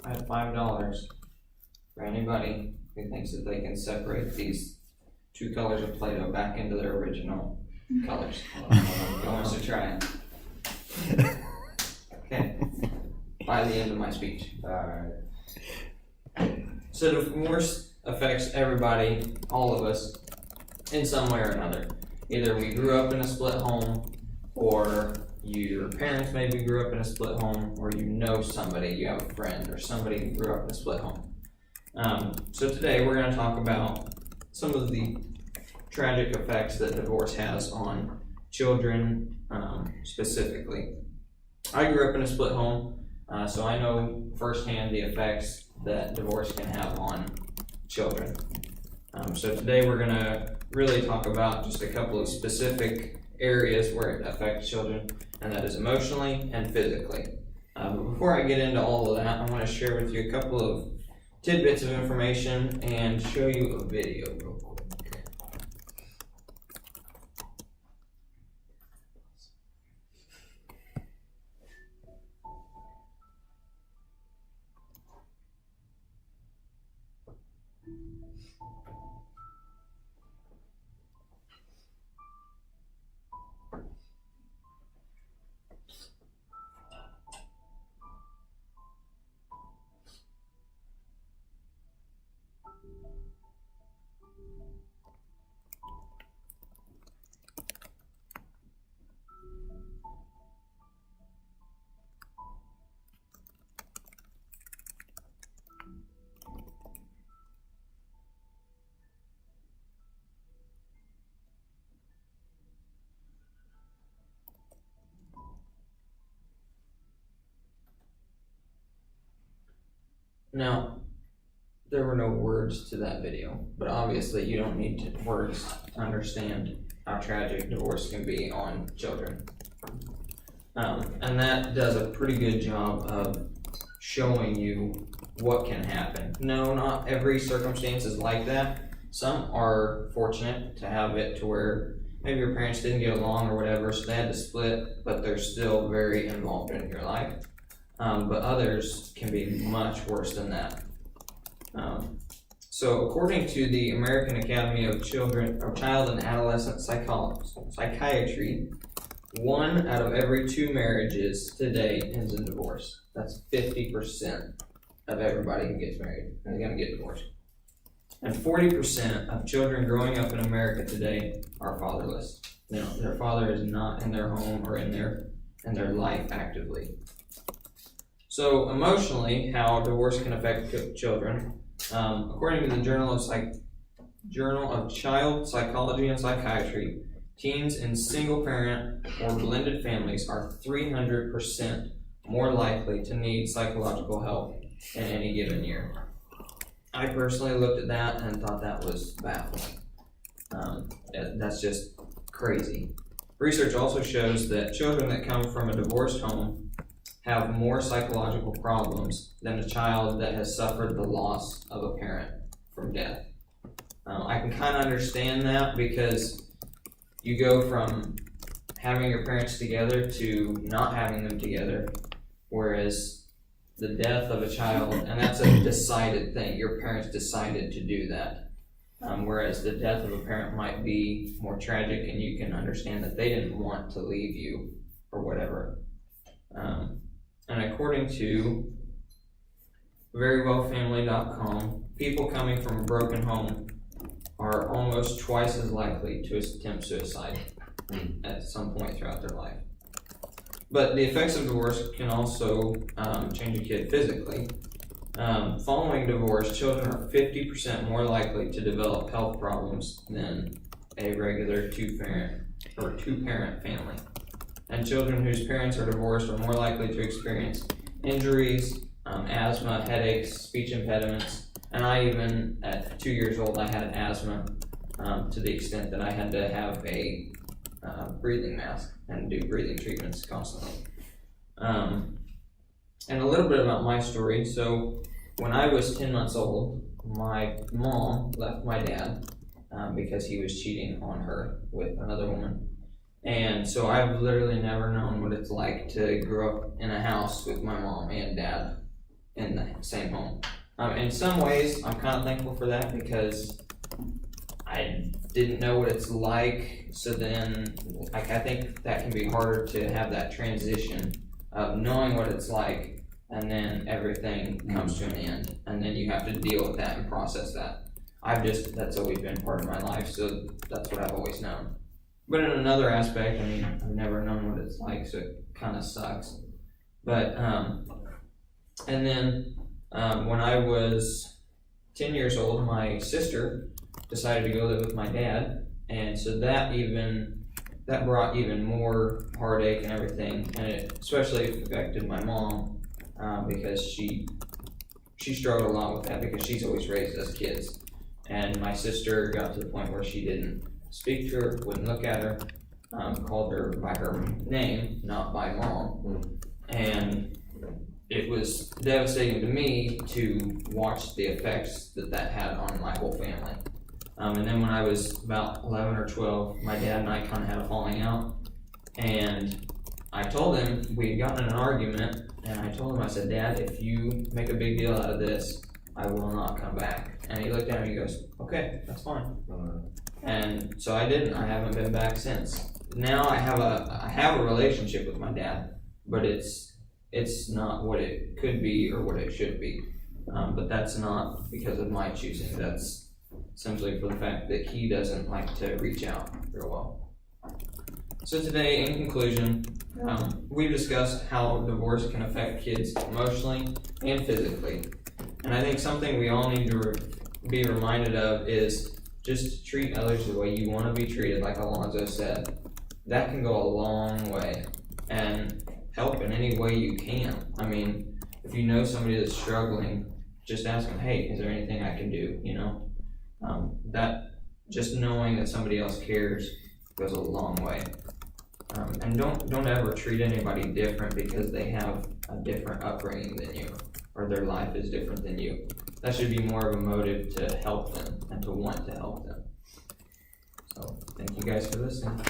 I have $5 for anybody who thinks that they can separate these two colors of Play-Doh back into their original colors. Who wants to try it? Okay. By the end of my speech. Alright. So divorce affects everybody, all of us, in some way or another. Either we grew up in a split home, or your parents maybe grew up in a split home, or you know somebody, you have a friend or somebody who grew up in a split home. So today we're going to talk about some of the tragic effects that divorce has on children specifically. I grew up in a split home, so I know firsthand the effects that divorce can have on children. So today we're going to really talk about just a couple of specific areas where it affects children, and that is emotionally and physically. But before I get into all of that, I want to share with you a couple of tidbits of information and show you a video real quick. Now, there were no words to that video, but obviously you don't need words to understand how tragic divorce can be on children. And that does a pretty good job of showing you what can happen. No, not every circumstance is like that. Some are fortunate to have it to where maybe your parents didn't get along or whatever, so they had to split, but they're still very involved in your life. But others can be much worse than that. So according to the American Academy of Child and Adolescent Psychiatry, 1 out of every 2 marriages today ends in divorce. That's 50% of everybody who gets married is going to get divorced. And 40% of children growing up in America today are fatherless. Their father is not in their home or in their life actively. So emotionally, how divorce can affect children, according to the Journal of Child Psychology and Psychiatry, teens in single-parent or blended families are 300% more likely to need psychological help in any given year. I personally looked at that and thought that was baffling. That's just crazy. Research also shows that children that come from a divorced home have more psychological problems than a child that has suffered the loss of a parent from death. I can kind of understand that because you go from having your parents together to not having them together, whereas the death of a child, and that's a decided thing, your parents decided to do that. Whereas the death of a parent might be more tragic and you can understand that they didn't want to leave you or whatever. And according to verywellfamily.com, people coming from a broken home are almost twice as likely to attempt suicide at some point throughout their life. But the effects of divorce can also change a kid physically. Following divorce, children are 50% more likely to develop health problems than a regular two-parent family. And children whose parents are divorced are more likely to experience injuries, asthma, headaches, speech impediments, and I even, at 2 years old, I had asthma to the extent that I had to have a breathing mask and do breathing treatments constantly. And a little bit about my story. So when I was 10 months old, my mom left my dad because he was cheating on her with another woman. And so I've literally never known what it's like to grow up in a house with my mom and dad in the same home. In some ways, I'm kind of thankful for that because I didn't know what it's like. So then, like, I think that can be harder to have that transition of knowing what it's like, and then everything comes to an end, and then you have to deal with that and process that. That's always been part of my life, so that's what I've always known. But in another aspect, I mean, I've never known what it's like, so it kind of sucks. But, and then when I was 10 years old, my sister decided to go live with my dad, and so that brought even more heartache and everything, and it especially affected my mom because she struggled a lot with that because she's always raised us kids, and my sister got to the point where she didn't speak to her, wouldn't look at her, called her by her name, not by mom, and it was devastating to me to watch the effects that had on my whole family. And then when I was about 11 or 12, my dad and I kind of had a falling out, and I told him, we had gotten in an argument, and I told him, I said, Dad, if you make a big deal out of this, I will not come back. And he looked at me and he goes, okay, that's fine. And so I didn't. I haven't been back since. Now I have a relationship with my dad, but it's not what it could be or what it should be. But that's not because of my choosing. That's simply for the fact that he doesn't like to reach out real well. So today, in conclusion, we've discussed how divorce can affect kids emotionally and physically. And I think something we all need to be reminded of is just treat others the way you want to be treated, like Alonzo said. That can go a long way, and help in any way you can. I mean, if you know somebody that's struggling, just ask them, hey, is there anything I can do, you know? That just knowing that somebody else cares goes a long way. And don't ever treat anybody different because they have a different upbringing than you, or their life is different than you. That should be more of a motive to help them and to want to help them. So thank you guys for listening.